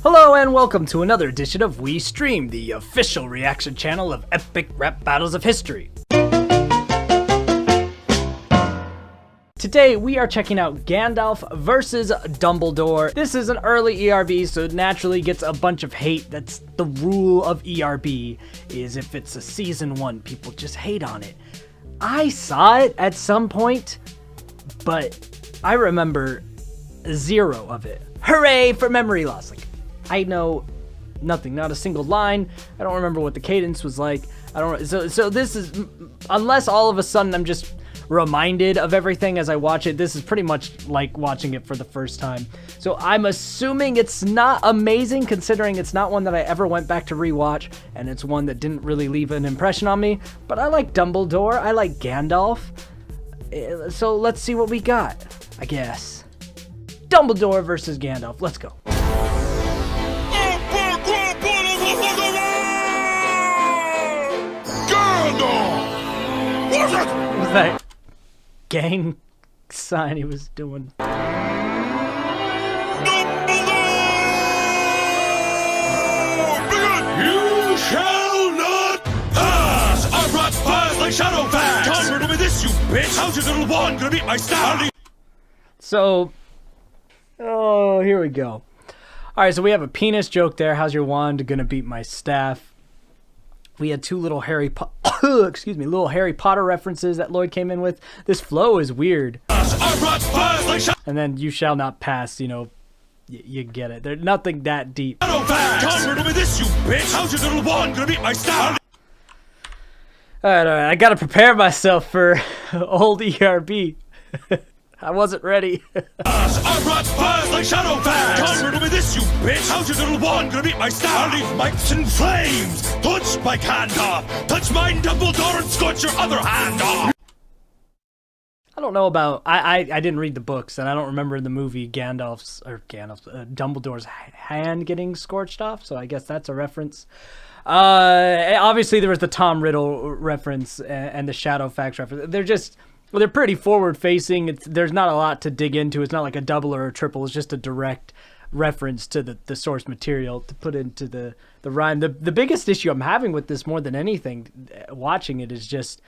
Hello and welcome to another edition of We Stream, the official reaction channel of epic rap battles of history. Today we are checking out Gandalf versus Dumbledore. This is an early ERB, so it naturally gets a bunch of hate. That's the rule of ERB, is if it's a season 1, people just hate on it. I saw it at some point, but I remember zero of it. Hooray for memory loss. Like, I know nothing, not a single line. I don't remember what the cadence was like. So this is, unless all of a sudden I'm just reminded of everything as I watch it, this is pretty much like watching it for the first time. So I'm assuming it's not amazing, considering it's not one that I ever went back to rewatch, and it's one that didn't really leave an impression on me. But I like Dumbledore, I like Gandalf, so let's see what we got, I guess. Dumbledore versus Gandalf, let's go. What was that gang sign he was doing? You shall not pass! I brought fires like shadow bags! Come riddle me this, you bitch! How's your little wand gonna beat my staff? So, oh, here we go. Alright, so we have a penis joke there. How's your wand gonna beat my staff? We had two little Harry Potter references that Lloyd came in with. This flow is weird. And then you shall not pass, you know, you get it. There's nothing that deep. Alright, I gotta prepare myself for old ERB. I wasn't ready. I brought fires like shadow bags! Come riddle me this, you bitch! How's your little wand gonna beat my staff? I'll leave mics in flames! Touch my Gandalf! Touch mine, Dumbledore, and scorch your other hand off! I don't know about... I didn't read the books, and I don't remember the movie Dumbledore's hand getting scorched off, so I guess that's a reference. Obviously, there was the Tom Riddle reference and the Shadowfax reference. They're pretty forward-facing. There's not a lot to dig into. It's not like a double or a triple. It's just a direct reference to the source material to put into the rhyme. The biggest issue I'm having with this more than anything, watching it, is just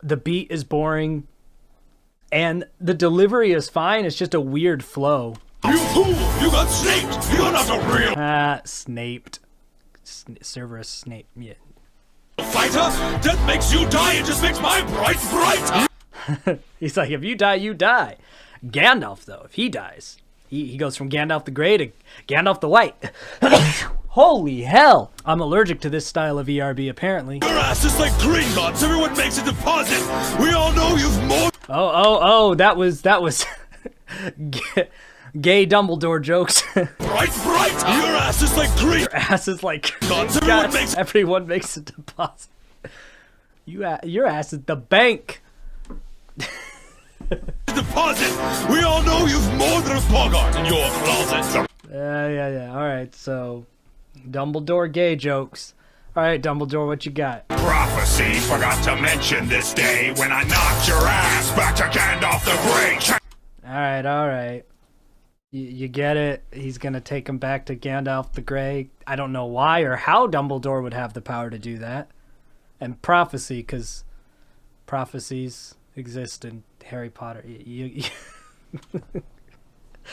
the beat is boring and the delivery is fine. It's just a weird flow. You fool! You got snaped! You're not a real... Snaped. Cerberus Snape, yeah. Fighter, death makes you die, it just makes my bright. He's like, if you die, you die. Gandalf, though, if he dies, he goes from Gandalf the Grey to Gandalf the White. Holy hell! I'm allergic to this style of ERB, apparently. Your ass is like Gringotts, everyone makes a deposit. We all know you've more... Oh, that was gay Dumbledore jokes. Bright! Your ass is like green. Your ass is like Gringotts, everyone makes a deposit. Your ass is the bank. Deposit. We all know you've more than a bogart in your closet. Yeah. All right, so Dumbledore gay jokes. All right, Dumbledore, what you got? Prophecy forgot to mention this day when I knocked your ass back to Gandalf the Grey. All right. You get it. He's gonna take him back to Gandalf the Grey. I don't know why or how Dumbledore would have the power to do that. And prophecy, because prophecies exist in Harry Potter.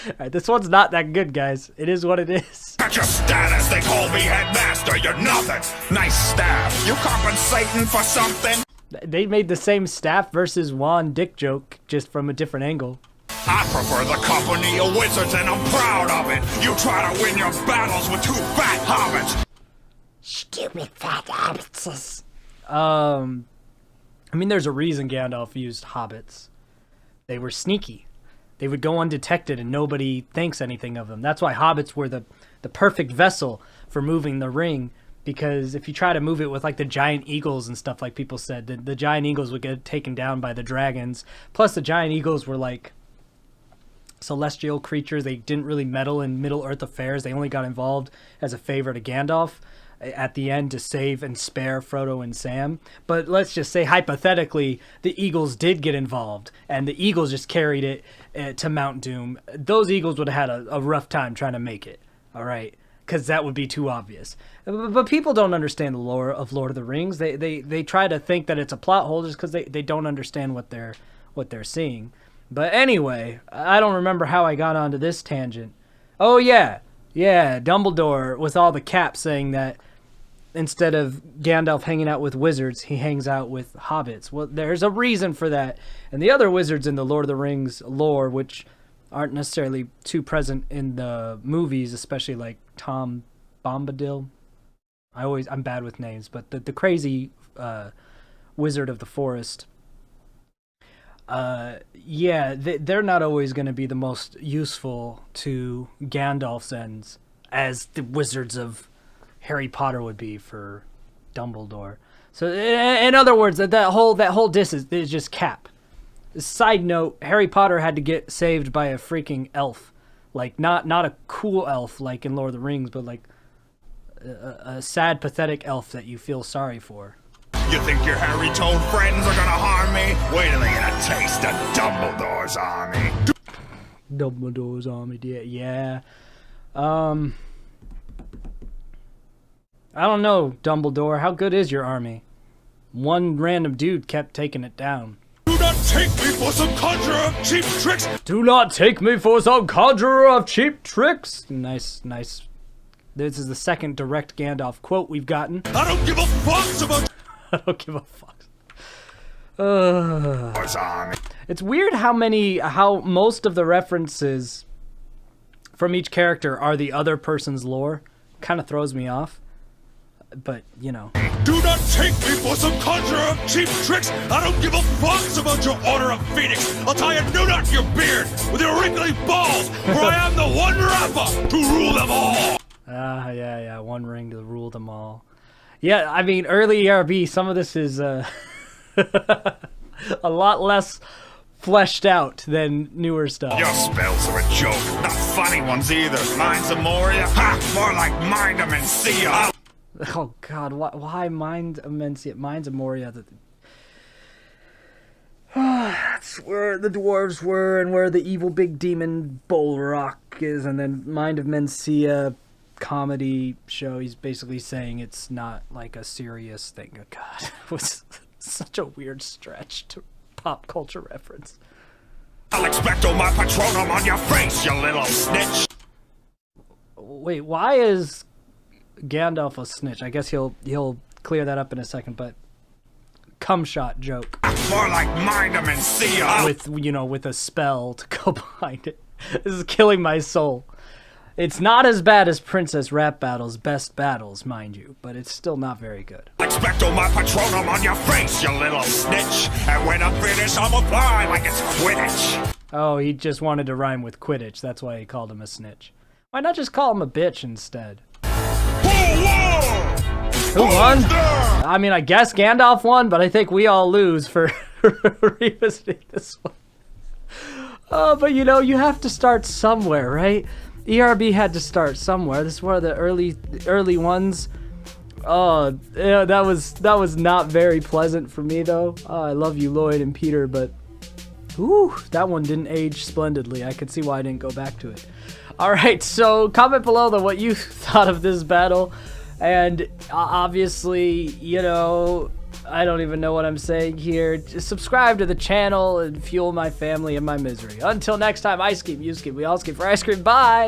Alright, this one's not that good, guys. It is what it is. Got your status, they call me headmaster, you're nothing. Nice staff, you compensating for something? They made the same staff versus wand dick joke, just from a different angle. I prefer the company of wizards and I'm proud of it. You try to win your battles with two fat hobbits. Stupid fat hobbits. I mean, there's a reason Gandalf used hobbits. They were sneaky. They would go undetected and nobody thinks anything of them. That's why hobbits were the perfect vessel for moving the ring, because if you try to move it with like the giant eagles and stuff, like people said, the giant eagles would get taken down by the dragons. Plus the giant eagles were like celestial creatures. They didn't really meddle in Middle-earth affairs. They only got involved as a favor to Gandalf at the end to save and spare Frodo and Sam. But let's just say, hypothetically, the Eagles did get involved, and the Eagles just carried it to Mount Doom. Those Eagles would have had a rough time trying to make it. All right, because that would be too obvious. But people don't understand the lore of Lord of the Rings. They try to think that it's a plot hole just because they don't understand what they're seeing. But anyway, I don't remember how I got onto this tangent. Oh yeah, Dumbledore with all the caps saying that instead of Gandalf hanging out with wizards, he hangs out with hobbits. Well, there's a reason for that. And the other wizards in the Lord of the Rings lore, which aren't necessarily too present in the movies, especially like Tom Bombadil. I'm bad with names, but the crazy wizard of the forest. They're not always going to be the most useful to Gandalf's ends as the wizards of Harry Potter would be for Dumbledore. So in other words, that whole diss is just cap. Side note, Harry Potter had to get saved by a freaking elf. Like, not a cool elf like in Lord of the Rings, but like a sad, pathetic elf that you feel sorry for. You think your hairy-toed friends are gonna harm me? Wait till they get a taste of Dumbledore's army. Dumbledore's army, yeah. I don't know, Dumbledore. How good is your army? One random dude kept taking it down. Do not take me for some conjurer of cheap tricks! Do not take me for some conjurer of cheap tricks! Nice. This is the second direct Gandalf quote we've gotten. I don't give a fuck about... I don't give a fuck. It's weird how most of the references from each character are the other person's lore. Kind of throws me off. But, you know. Do not take me for some conjurer of cheap tricks! I don't give a fuck about your Order of Phoenix! I'll tie a new knot to your beard with your wrinkly balls, for I am the one rapper to rule them all! Yeah, one ring to rule them all. Yeah, I mean, early ERB, some of this is a lot less fleshed out than newer stuff. Your spells are a joke, not funny ones either. Minds of Moria? Ha! More like Mind of Mencia! Oh god, why Mind of Mencia? Minds of Moria. That's where the dwarves were and where the evil big demon Bolrock is, and then Mind of Mencia comedy show. He's basically saying it's not like a serious thing. Oh god, it was such a weird stretch to pop culture reference. I'll expecto my patronum on your face, you little snitch! Wait, why is Gandalf a snitch? I guess he'll clear that up in a second, but cum shot joke. More like Mind of Mencia! With a spell to go behind it. This is killing my soul. It's not as bad as Princess Rap Battle's best battles, mind you, but it's still not very good. Expecto my patronum on your face, you little snitch! And when I'm finished, I'll apply like it's Quidditch! Oh, he just wanted to rhyme with Quidditch, that's why he called him a snitch. Why not just call him a bitch instead? Who won? I mean, I guess Gandalf won, but I think we all lose for revisiting this one. But you have to start somewhere, right? ERB had to start somewhere. This is one of the early ones. Oh, yeah, that was not very pleasant for me though. Oh, I love you, Lloyd and Peter, but that one didn't age splendidly. I could see why I didn't go back to it. All right, so comment below what you thought of this battle, and obviously, I don't even know what I'm saying here. Just subscribe to the channel and fuel my family in my misery. Until next time, I scheme, you scheme, we all scheme for ice cream. Bye!